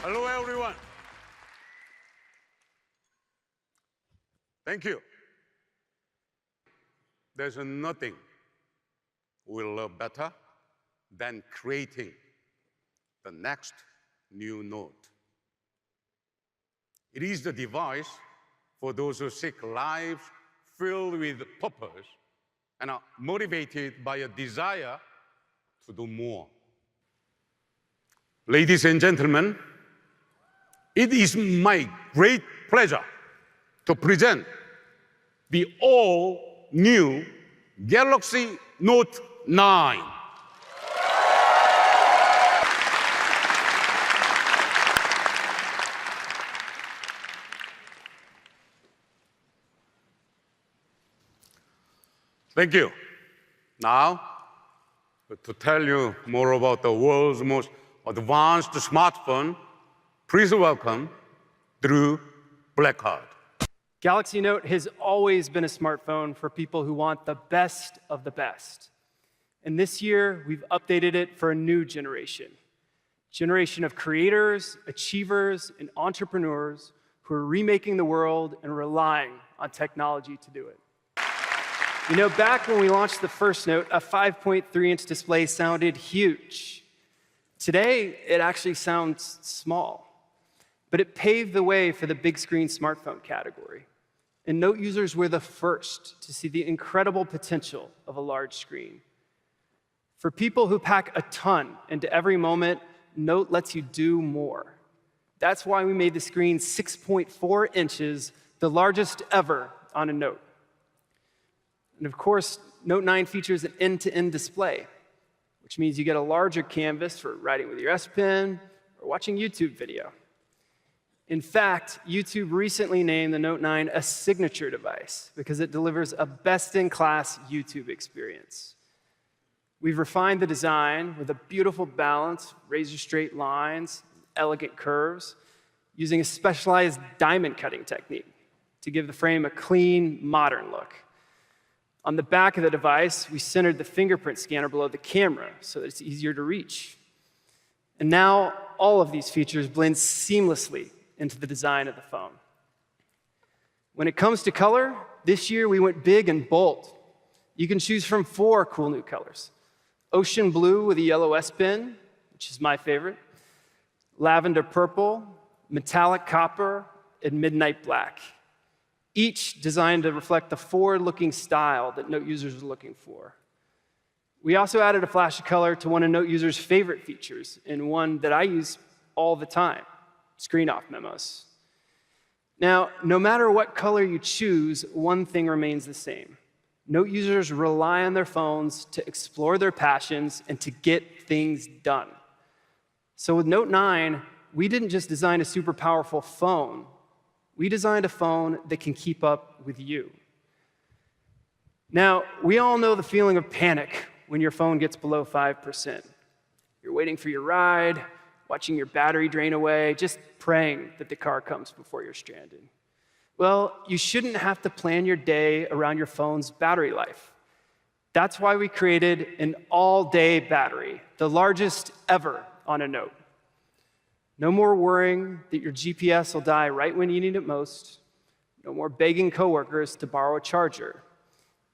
Hello, everyone. Thank you. There's nothing we love better than creating the next new Note. It is the device for those who seek lives filled with purpose and are motivated by a desire to do more. Ladies and gentlemen, it is my great pleasure to present the all-new Galaxy Note 9. Thank you. Now, to tell you more about the world's most advanced smartphone, please welcome Drew Blackard. Galaxy Note has always been a smartphone for people who want the best of the best. And this year, we've updated it for a new generation of creators, achievers, and entrepreneurs who are remaking the world and relying on technology to do it. You know, back when we launched the first Note, a 5.3-inch display sounded huge. Today, it actually sounds small. But it paved the way for the big screen smartphone category. And Note users were the first to see the incredible potential of a large screen. For people who pack a ton into every moment, Note lets you do more. That's why we made the screen 6.4 inches, the largest ever on a Note. And of course, Note 9 features an end-to-end display, which means you get a larger canvas for writing with your S Pen or watching YouTube video. In fact, YouTube recently named the Note 9 a signature device because it delivers a best-in-class YouTube experience. We've refined the design with a beautiful balance of razor-straight lines, elegant curves, using a specialized diamond cutting technique to give the frame a clean, modern look. On the back of the device, we centered the fingerprint scanner below the camera so that it's easier to reach. And now, all of these features blend seamlessly into the design of the phone. When it comes to color, this year we went big and bold. You can choose from 4 cool new colors: ocean blue with a yellow S Pen, which is my favorite, lavender purple, metallic copper, and midnight black, each designed to reflect the forward-looking style that Note users are looking for. We also added a flash of color to one of Note users' favorite features, and one that I use all the time: screen-off memos. Now, no matter what color you choose, one thing remains the same. Note users rely on their phones to explore their passions and to get things done. So with Note 9, we didn't just design a super powerful phone. We designed a phone that can keep up with you. Now, we all know the feeling of panic when your phone gets below 5%. You're waiting for your ride, watching your battery drain away, just praying that the car comes before you're stranded. Well, you shouldn't have to plan your day around your phone's battery life. That's why we created an all-day battery, the largest ever on a Note. No more worrying that your GPS will die right when you need it most. No more begging coworkers to borrow a charger.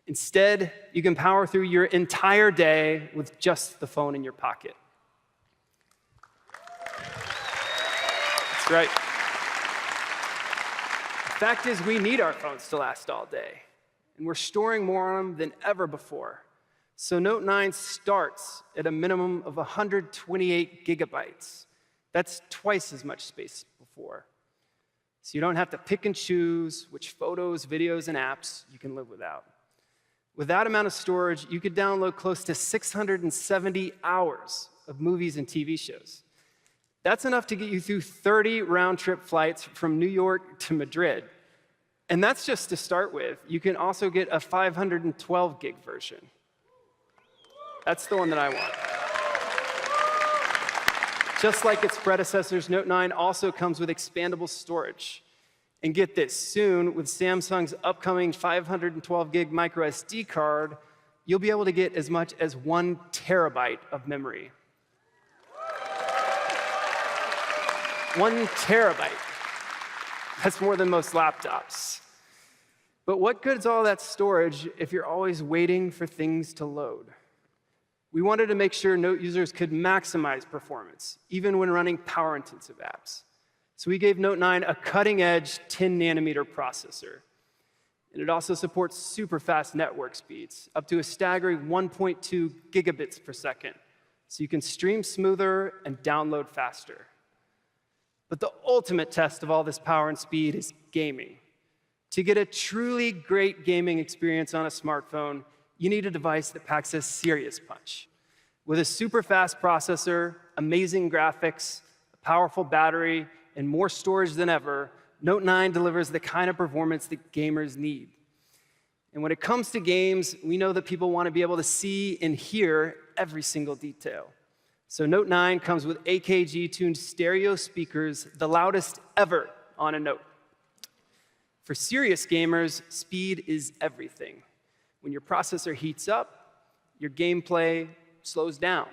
Instead, you can power through your entire day with just the phone in your pocket. That's right. The fact is, we need our phones to last all day, and we're storing more on them than ever before. So Note 9 starts at a minimum of 128 gigabytes. That's twice as much space before. So you don't have to pick and choose which photos, videos, and apps you can live without. With that amount of storage, you could download close to 670 hours of movies and TV shows. That's enough to get you through 30 round-trip flights from New York to Madrid. And that's just to start with. You can also get a 512 gig version. That's the one that I want. Just like its predecessors, Note 9 also comes with expandable storage. And get this, soon, with Samsung's upcoming 512 gig micro SD card, you'll be able to get as much as 1 terabyte of memory. 1 terabyte. That's more than most laptops. But what good's all that storage if you're always waiting for things to load? We wanted to make sure Note users could maximize performance, even when running power-intensive apps. So we gave Note 9 a cutting-edge 10-nanometer processor. And it also supports super fast network speeds, up to a staggering 1.2 gigabits per second. So you can stream smoother and download faster. But the ultimate test of all this power and speed is gaming. To get a truly great gaming experience on a smartphone, you need a device that packs a serious punch. With a super fast processor, amazing graphics, a powerful battery, and more storage than ever, Note 9 delivers the kind of performance that gamers need. And when it comes to games, we know that people want to be able to see and hear every single detail. So Note 9 comes with AKG-tuned stereo speakers, the loudest ever on a Note. For serious gamers, speed is everything. When your processor heats up, your gameplay slows down.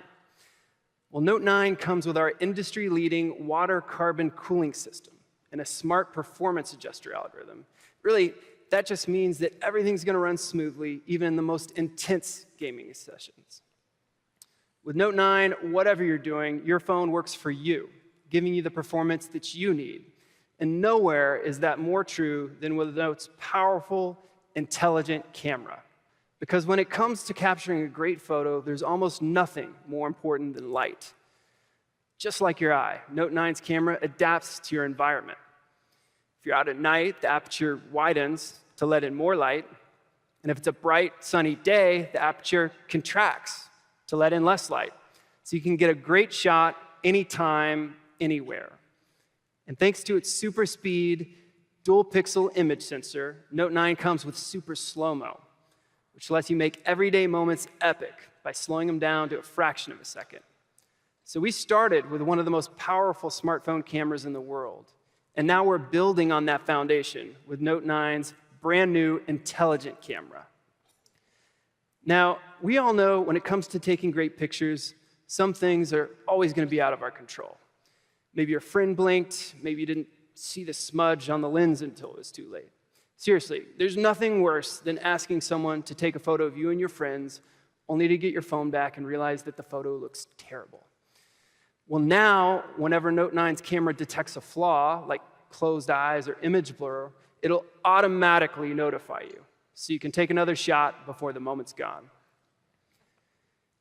Well, Note 9 comes with our industry-leading water carbon cooling system and a smart performance adjuster algorithm. Really, that just means that everything's going to run smoothly, even in the most intense gaming sessions. With Note 9, whatever you're doing, your phone works for you, giving you the performance that you need. And nowhere is that more true than with Note's powerful, intelligent camera. Because when it comes to capturing a great photo, there's almost nothing more important than light. Just like your eye, Note 9's camera adapts to your environment. If you're out at night, the aperture widens to let in more light. And if it's a bright, sunny day, the aperture contracts to let in less light. So you can get a great shot anytime, anywhere. And thanks to its super speed, dual pixel image sensor, Note 9 comes with super slow-mo, which lets you make everyday moments epic by slowing them down to a fraction of a second. So we started with one of the most powerful smartphone cameras in the world. And now we're building on that foundation with Note 9's brand new intelligent camera. Now, we all know when it comes to taking great pictures, some things are always going to be out of our control. Maybe your friend blinked, maybe you didn't see the smudge on the lens until it was too late. Seriously, there's nothing worse than asking someone to take a photo of you and your friends, only to get your phone back and realize that the photo looks terrible. Well, now, whenever Note 9's camera detects a flaw, like closed eyes or image blur, it'll automatically notify you, so you can take another shot before the moment's gone.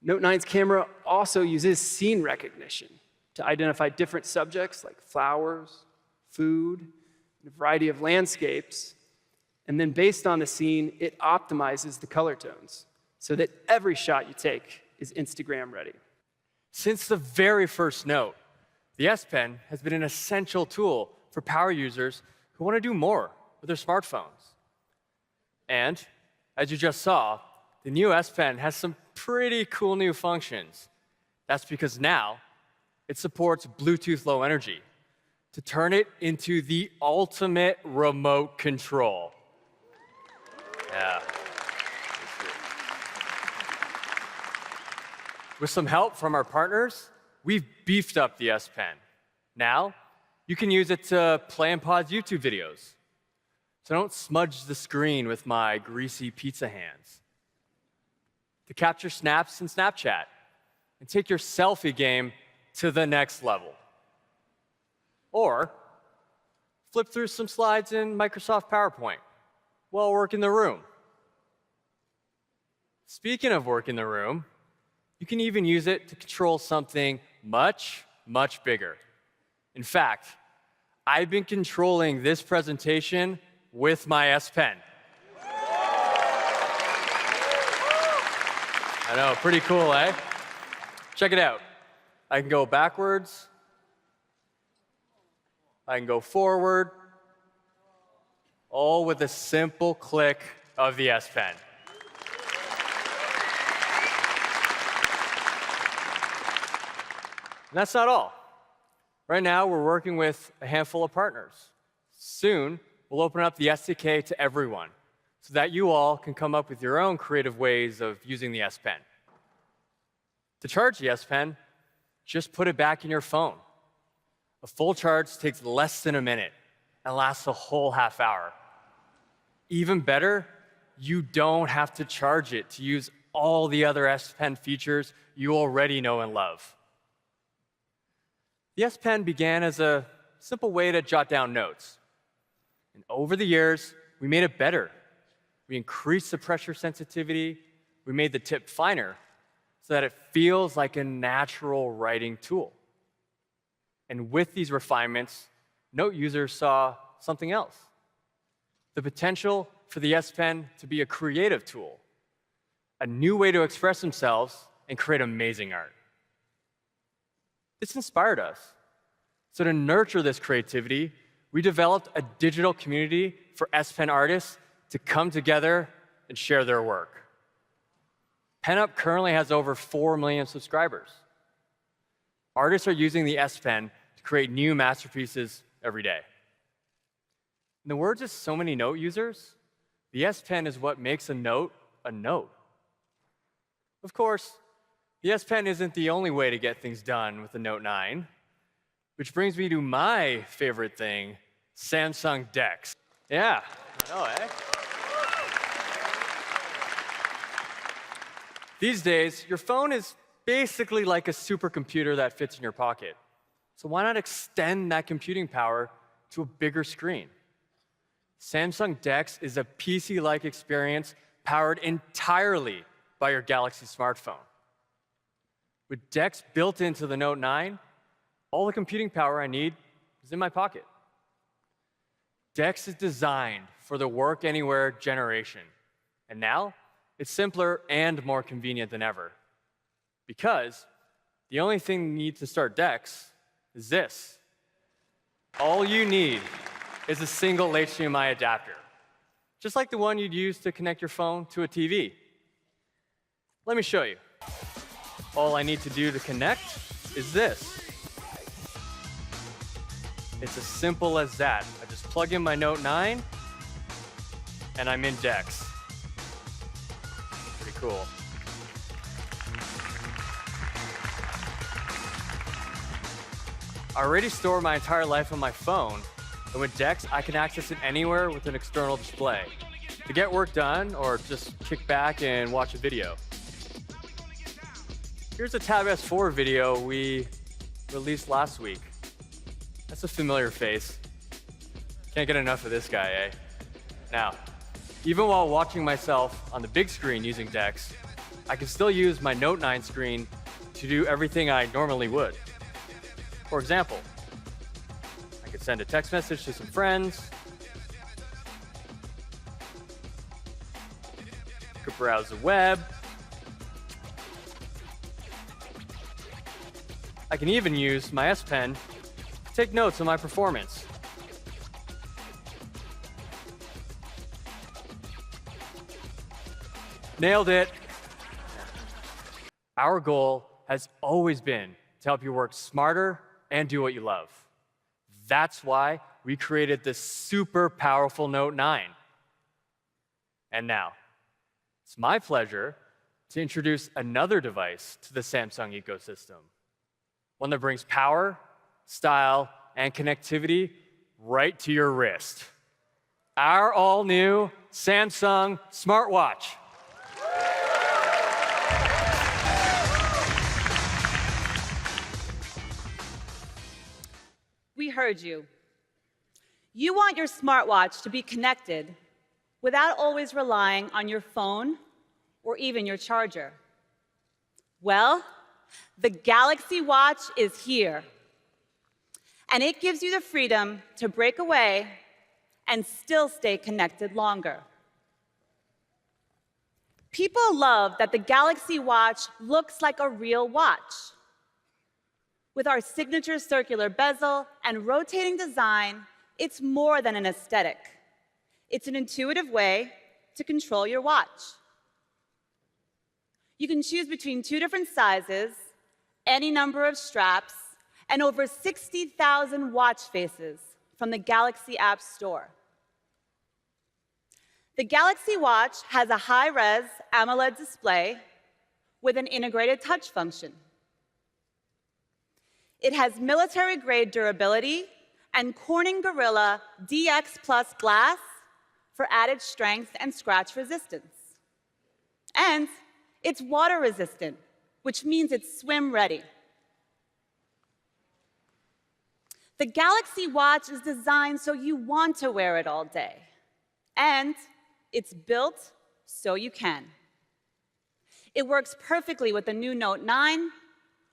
Note 9's camera also uses scene recognition to identify different subjects like flowers, food, and a variety of landscapes. And then based on the scene, it optimizes the color tones so that every shot you take is Instagram ready. Since the very first Note, the S Pen has been an essential tool for power users who want to do more with their smartphones. And as you just saw, the new S Pen has some pretty cool new functions. That's because now it supports Bluetooth Low Energy to turn it into the ultimate remote control. Yeah. With some help from our partners, we've beefed up the S Pen. Now, you can use it to play and pause YouTube videos. So don't smudge the screen with my greasy pizza hands. To capture snaps in Snapchat and take your selfie game to the next level. Or flip through some slides in Microsoft PowerPoint while work in the room. Speaking of work in the room, you can even use it to control something much, much bigger. In fact, I've been controlling this presentation with my S Pen. I know, pretty cool, eh? Check it out. I can go backwards. I can go forward, all with a simple click of the S Pen. And that's not all. Right now, we're working with a handful of partners. Soon, we'll open up the SDK to everyone so that you all can come up with your own creative ways of using the S Pen. To charge the S Pen, just put it back in your phone. A full charge takes less than a minute and lasts a whole half hour. Even better, you don't have to charge it to use all the other S Pen features you already know and love. The S Pen began as a simple way to jot down notes. And over the years, we made it better. We increased the pressure sensitivity. We made the tip finer so that it feels like a natural writing tool. And with these refinements, note users saw something else: the potential for the S Pen to be a creative tool, a new way to express themselves and create amazing art. This inspired us. So to nurture this creativity, we developed a digital community for S Pen artists to come together and share their work. PenUp currently has over 4 million subscribers. Artists are using the S Pen to create new masterpieces every day. In the words of so many note users, the S Pen is what makes a note a note. Of course, the S Pen isn't the only way to get things done with the Note 9, which brings me to my favorite thing, Samsung DeX. Yeah, I know, eh? These days, your phone is basically like a supercomputer that fits in your pocket. So why not extend that computing power to a bigger screen? Samsung DeX is a PC-like experience powered entirely by your Galaxy smartphone. With DeX built into the Note 9, all the computing power I need is in my pocket. DeX is designed for the work anywhere generation. And now, it's simpler and more convenient than ever. Because the only thing you need to start DeX is this. All you need is a single HDMI adapter, just like the one you'd use to connect your phone to a TV. Let me show you. All I need to do to connect is this. It's as simple as that. I just plug in my Note 9, and I'm in DeX. Pretty cool. I already store my entire life on my phone, and with DeX, I can access it anywhere with an external display to get work done or just kick back and watch a video. Here's a Tab S4 video we released last week. That's a familiar face. Can't get enough of this guy, eh? Now, even while watching myself on the big screen using DeX, I can still use my Note 9 screen to do everything I normally would. For example, I could send a text message to some friends, could browse the web, I can even use my S Pen to take notes on my performance. Nailed it. Our goal has always been to help you work smarter and do what you love. That's why we created this super powerful Note 9. And now, it's my pleasure to introduce another device to the Samsung ecosystem. One that brings power, style, and connectivity right to your wrist. Our all-new Samsung smartwatch. We heard you. You want your smartwatch to be connected without always relying on your phone or even your charger. Well, the Galaxy Watch is here. And it gives you the freedom to break away and still stay connected longer. People love that the Galaxy Watch looks like a real watch. With our signature circular bezel and rotating design, it's more than an aesthetic. It's an intuitive way to control your watch. You can choose between 2 different sizes, any number of straps, and over 60,000 watch faces from the Galaxy App Store. The Galaxy Watch has a high-res AMOLED display with an integrated touch function. It has military-grade durability and Corning Gorilla DX Plus glass for added strength and scratch resistance. And it's water-resistant, which means it's swim-ready. The Galaxy Watch is designed so you want to wear it all day. And it's built so you can. It works perfectly with the new Note 9,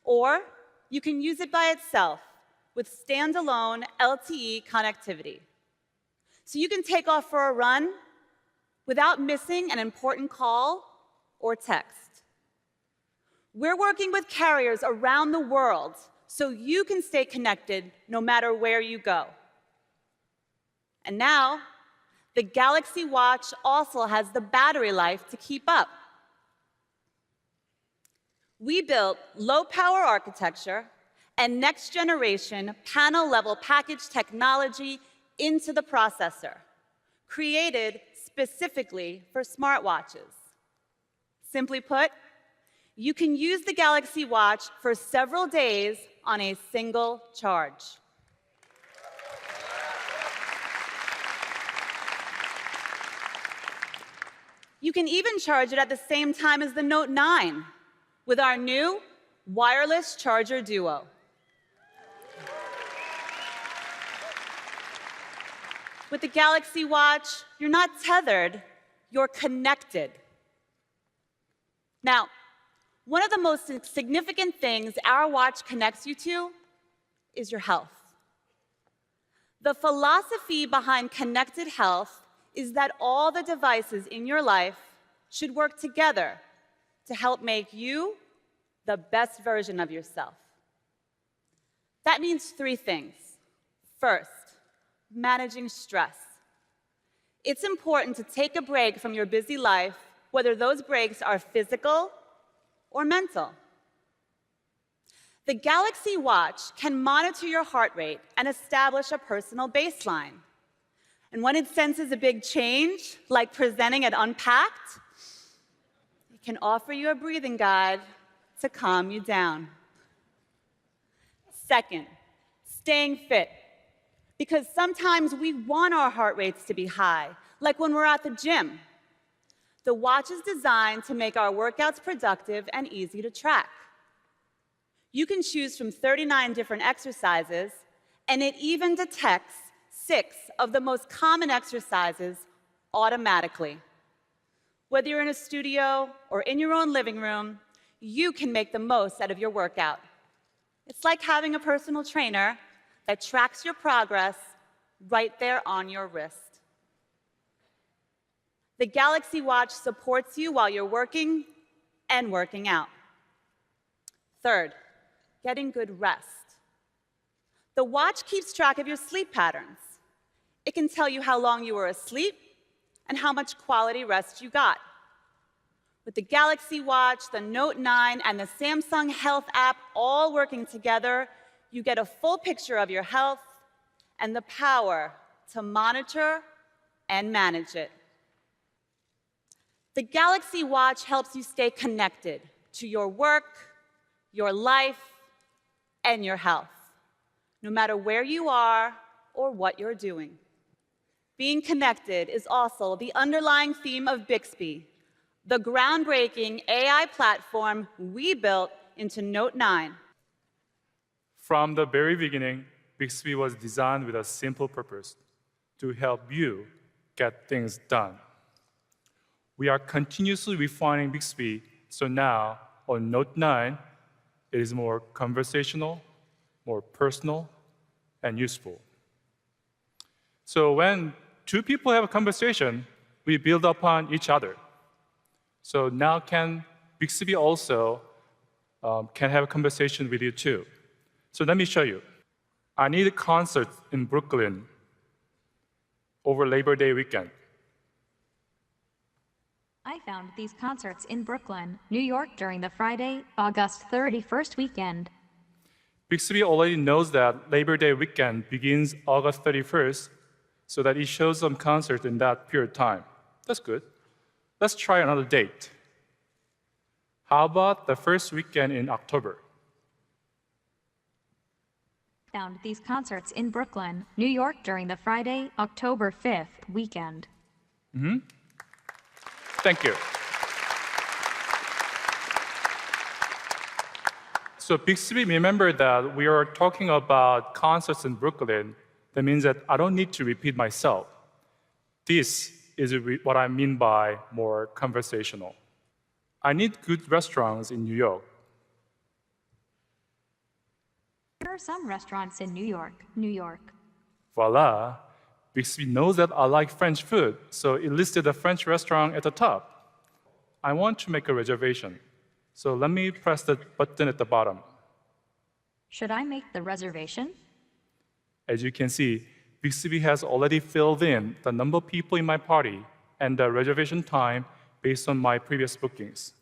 or you can use it by itself with standalone LTE connectivity. So you can take off for a run without missing an important call or text. We're working with carriers around the world so you can stay connected no matter where you go. And now, the Galaxy Watch also has the battery life to keep up. We built low-power architecture and next-generation panel-level package technology into the processor, created specifically for smartwatches. Simply put, you can use the Galaxy Watch for several days on a single charge. You can even charge it at the same time as the Note 9 with our new wireless charger duo. With the Galaxy Watch, you're not tethered, you're connected. Now, one of the most significant things our watch connects you to is your health. The philosophy behind connected health is that all the devices in your life should work together to help make you the best version of yourself. That means three things. First, managing stress. It's important to take a break from your busy life, whether those breaks are physical or mental. The Galaxy Watch can monitor your heart rate and establish a personal baseline. And when it senses a big change, like presenting at Unpacked, it can offer you a breathing guide to calm you down. Second, staying fit. Because sometimes we want our heart rates to be high, like when we're at the gym. The watch is designed to make our workouts productive and easy to track. You can choose from 39 different exercises, and it even detects 6 of the most common exercises automatically. Whether you're in a studio or in your own living room, you can make the most out of your workout. It's like having a personal trainer that tracks your progress right there on your wrist. The Galaxy Watch supports you while you're working and working out. Third, getting good rest. The watch keeps track of your sleep patterns. It can tell you how long you were asleep and how much quality rest you got. With the Galaxy Watch, the Note 9, and the Samsung Health app all working together, you get a full picture of your health and the power to monitor and manage it. The Galaxy Watch helps you stay connected to your work, your life, and your health, no matter where you are or what you're doing. Being connected is also the underlying theme of Bixby, the groundbreaking AI platform we built into Note 9. From the very beginning, Bixby was designed with a simple purpose: to help you get things done. We are continuously refining Bixby, so now on Note 9, it is more conversational, more personal, and useful. So when two people have a conversation, we build upon each other. So now Bixby also can have a conversation with you too. So let me show you. I need a concert in Brooklyn over Labor Day weekend. I found these concerts in Brooklyn, New York during the Friday, August 31st weekend. Bixby already knows that Labor Day weekend begins August 31st, so that it shows some concert in that period of time. That's good. Let's try another date. How about the first weekend in October? Found these concerts in Brooklyn, New York during the Friday, October 5th weekend. Thank you. So Bixby, remember that we are talking about concerts in Brooklyn. That means that I don't need to repeat myself. This is what I mean by more conversational. I need good restaurants in New York. There are some restaurants in New York, New York. Voila, Bixby knows that I like French food, so it listed a French restaurant at the top. I want to make a reservation, so let me press the button at the bottom. Should I make the reservation? As you can see, Bixby has already filled in the number of people in my party and the reservation time based on my previous bookings.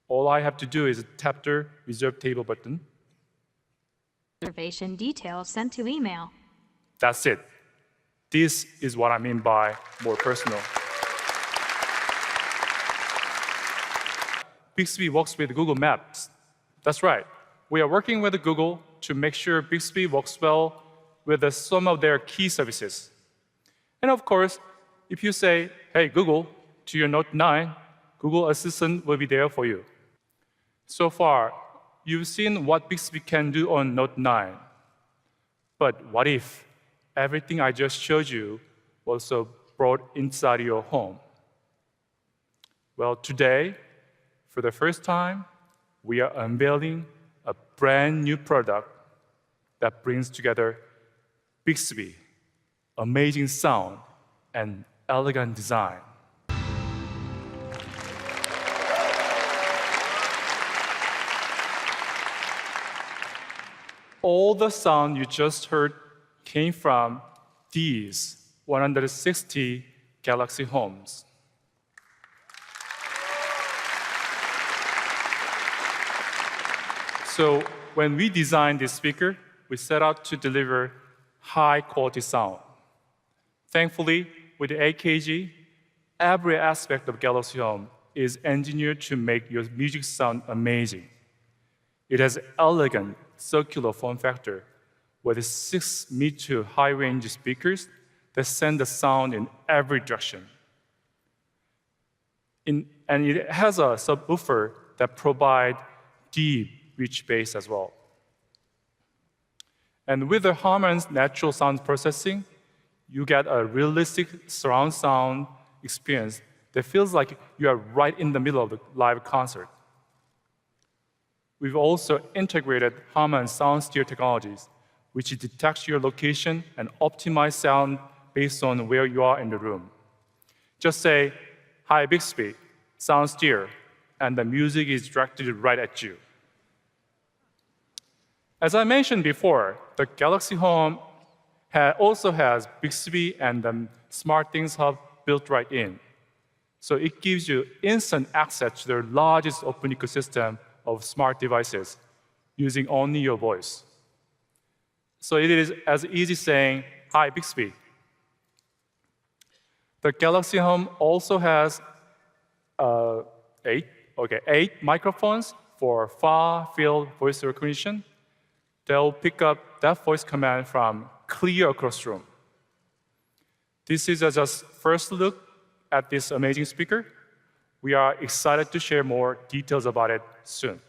All I have to do is tap the Reserve Table button. Reservation details sent to email. That's it. This is what I mean by more personal. Bixby works with Google Maps. That's right. We are working with Google to make sure Bixby works well with some of their key services. And of course, if you say, hey, Google, to your Note 9, Google Assistant will be there for you. So far, you've seen what Bixby can do on Note 9. But what if everything I just showed you was also brought inside your home? Well, today, for the first time, we are unveiling a brand new product that brings together Bixby, amazing sound, and elegant design. All the sound you just heard came from these 160 Galaxy Homes. So when we designed this speaker, we set out to deliver high-quality sound. Thankfully, with the AKG, every aspect of Galaxy Home is engineered to make your music sound amazing. It has elegant circular form factor with 6-meter high-range speakers that send the sound in every direction. And it has a subwoofer that provides deep, rich bass as well. And with the Harman's natural sound processing, you get a realistic surround sound experience that feels like you are right in the middle of the live concert. We've also integrated Harman sound steer technologies, which detects your location and optimize sound based on where you are in the room. Just say, hi, Bixby, sound steer, and the music is directed right at you. As I mentioned before, the Galaxy Home also has Bixby and the SmartThings Hub built right in. So it gives you instant access to the largest open ecosystem of smart devices using only your voice. So it is as easy saying, hi, Bixby. The Galaxy Home also has 8 microphones for far-field voice recognition. They'll pick up that voice command from clear across the room. This is just first look at this amazing speaker. We are excited to share more details about it soon.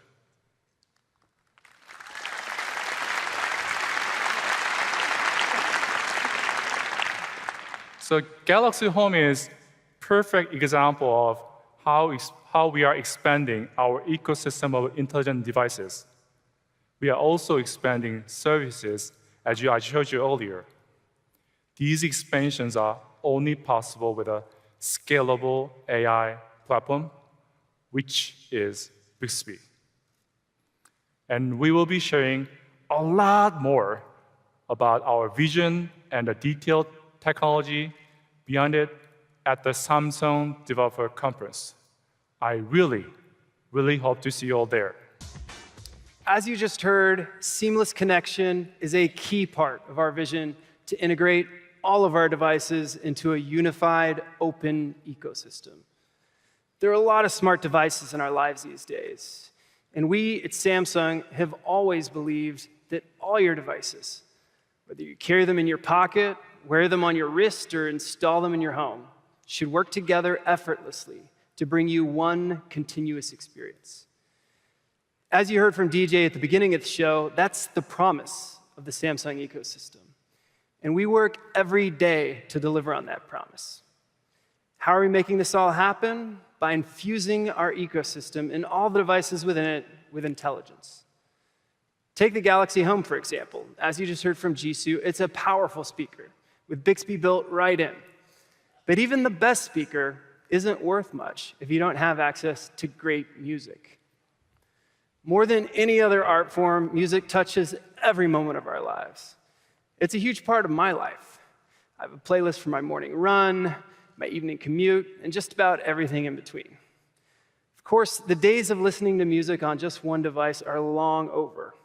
So Galaxy Home is a perfect example of how we are expanding our ecosystem of intelligent devices. We are also expanding services, as I showed you earlier. These expansions are only possible with a scalable AI platform, which is Bixby. And we will be sharing a lot more about our vision and the detailed technology beyond it at the Samsung Developer Conference. I really, really hope to see you all there. As you just heard, seamless connection is a key part of our vision to integrate all of our devices into a unified, open ecosystem. There are a lot of smart devices in our lives these days, and we at Samsung have always believed that all your devices, Whether you carry them in your pocket, wear them on your wrist, or install them in your home, should work together effortlessly to bring you one continuous experience. As you heard from DJ at the beginning of the show, that's the promise of the Samsung ecosystem. And we work every day to deliver on that promise. How are we making this all happen? By infusing our ecosystem and all the devices within it with intelligence. Take the Galaxy Home, for example. As you just heard from Jisoo, it's a powerful speaker with Bixby built right in. But even the best speaker isn't worth much if you don't have access to great music. More than any other art form, music touches every moment of our lives. It's a huge part of my life. I have a playlist for my morning run, my evening commute, and just about everything in between. Of course, the days of listening to music on just one device are long over.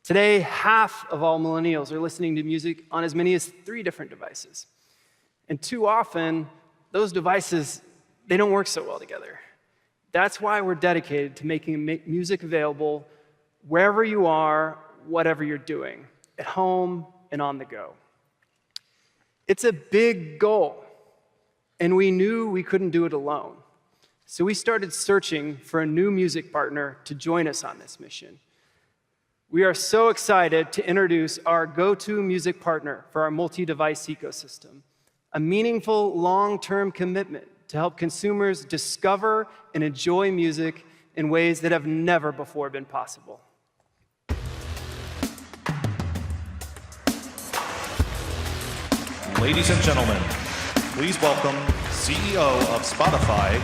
Today, half of all millennials are listening to music on as many as 3 different devices. And too often, those devices, they don't work so well together. That's why we're dedicated to making music available wherever you are, whatever you're doing, at home and on the go. It's a big goal, and we knew we couldn't do it alone. So we started searching for a new music partner to join us on this mission. We are so excited to introduce our go-to music partner for our multi-device ecosystem, a meaningful long-term commitment to help consumers discover and enjoy music in ways that have never before been possible. Ladies and gentlemen, please welcome CEO of Spotify,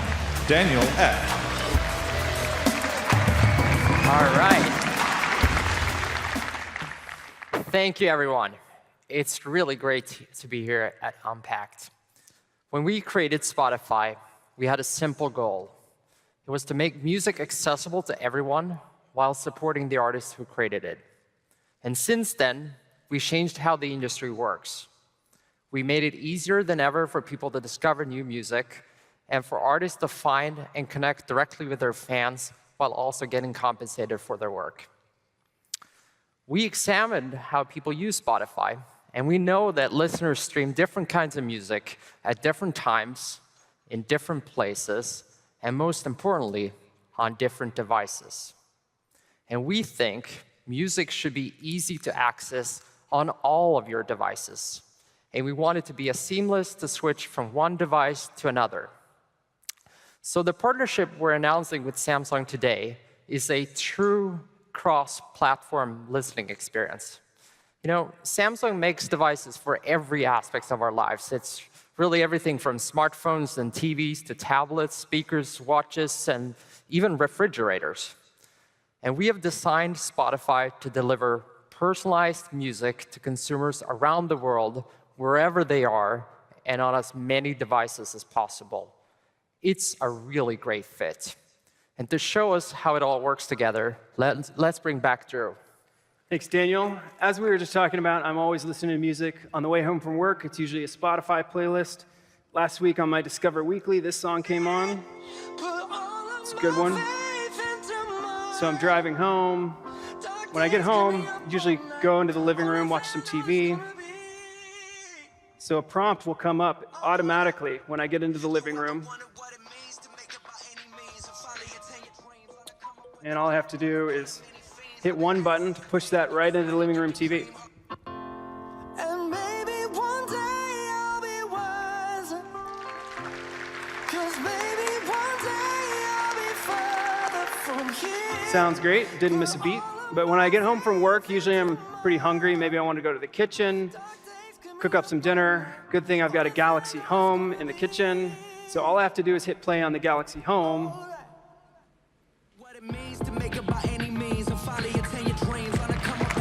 Daniel Ek. All right. Thank you, everyone. It's really great to be here at Unpacked. When we created Spotify, we had a simple goal. It was to make music accessible to everyone while supporting the artists who created it. And since then, we changed how the industry works. We made it easier than ever for people to discover new music and for artists to find and connect directly with their fans while also getting compensated for their work. We examined how people use Spotify, and we know that listeners stream different kinds of music at different times, in different places, and most importantly, on different devices. And we think music should be easy to access on all of your devices. And we want it to be as seamless to switch from one device to another. So the partnership we're announcing with Samsung today is a true cross-platform listening experience. You know, Samsung makes devices for every aspect of our lives. It's really everything from smartphones and TVs to tablets, speakers, watches, and even refrigerators. And we have designed Spotify to deliver personalized music to consumers around the world, wherever they are, and on as many devices as possible. It's a really great fit. And to show us how it all works together, let's bring back Drew. Thanks, Daniel. As we were just talking about, I'm always listening to music on the way home from work. It's usually a Spotify playlist. Last week on my Discover Weekly, this song came on. It's a good one. So I'm driving home. When I get home, I usually go into the living room, watch some TV. So a prompt will come up automatically when I get into the living room. And all I have to do is hit one button to push that right into the living room TV. And maybe one day I'll be wiser. 'Cause maybe one day I'll be further from here. Sounds great, didn't miss a beat. But when I get home from work, usually I'm pretty hungry. Maybe I want to go to the kitchen, cook up some dinner. Good thing I've got a Galaxy Home in the kitchen. So all I have to do is hit play on the Galaxy Home. What it means to make it by any means and follow your 10-year dreams. Wanna come up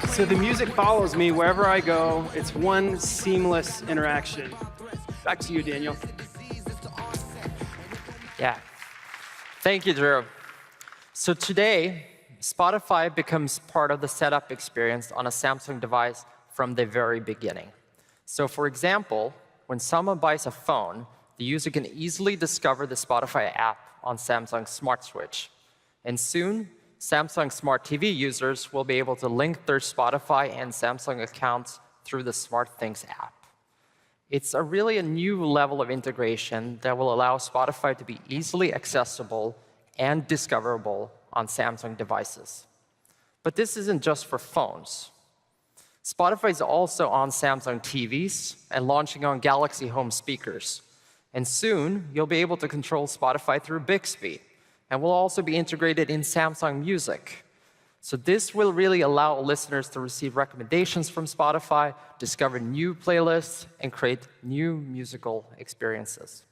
with So the music follows me wherever I go. It's one seamless interaction. Back to you, Daniel. Yeah. Thank you, Drew. So today, Spotify becomes part of the setup experience on a Samsung device from the very beginning. So for example, when someone buys a phone, the user can easily discover the Spotify app on Samsung's Smart Switch. And soon, Samsung Smart TV users will be able to link their Spotify and Samsung accounts through the SmartThings app. It's really a new level of integration that will allow Spotify to be easily accessible and discoverable on Samsung devices. But this isn't just for phones. Spotify is also on Samsung TVs and launching on Galaxy Home speakers. And soon, you'll be able to control Spotify through Bixby, and will also be integrated in Samsung Music. So this will really allow listeners to receive recommendations from Spotify, discover new playlists, and create new musical experiences.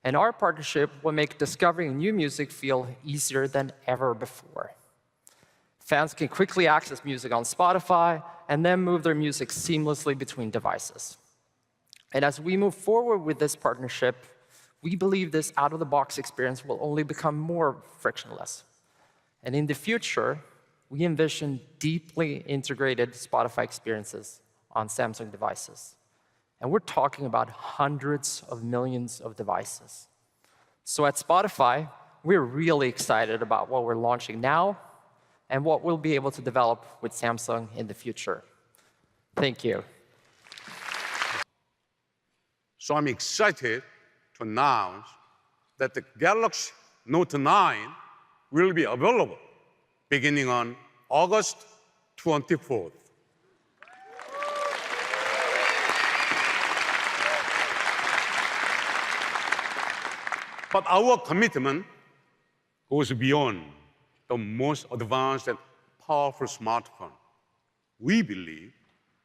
And our partnership will make discovering new music feel easier than ever before. Fans can quickly access music on Spotify and then move their music seamlessly between devices. And as we move forward with this partnership, we believe this out-of-the-box experience will only become more frictionless. And in the future, we envision deeply integrated Spotify experiences on Samsung devices. And we're talking about hundreds of millions of devices. So at Spotify, we're really excited about what we're launching now and what we'll be able to develop with Samsung in the future. Thank you. So I'm excited to announce that the Galaxy Note 9 will be available beginning on August 24th. But our commitment goes beyond the most advanced and powerful smartphone. We believe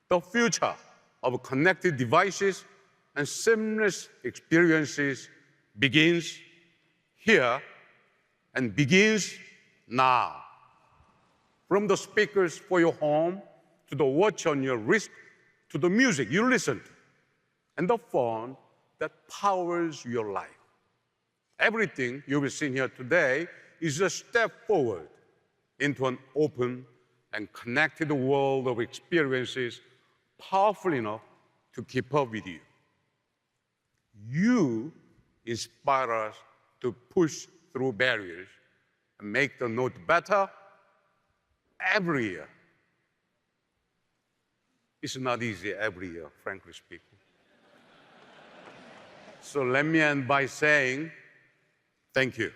the future of connected devices and seamless experiences begins here and begins now. From the speakers for your home, to the watch on your wrist, to the music you listen to, and the phone that powers your life. Everything you've seen here today is a step forward into an open and connected world of experiences powerful enough to keep up with you. You inspire us to push through barriers and make the Note better every year. It's not easy every year, frankly speaking. So let me end by saying thank you.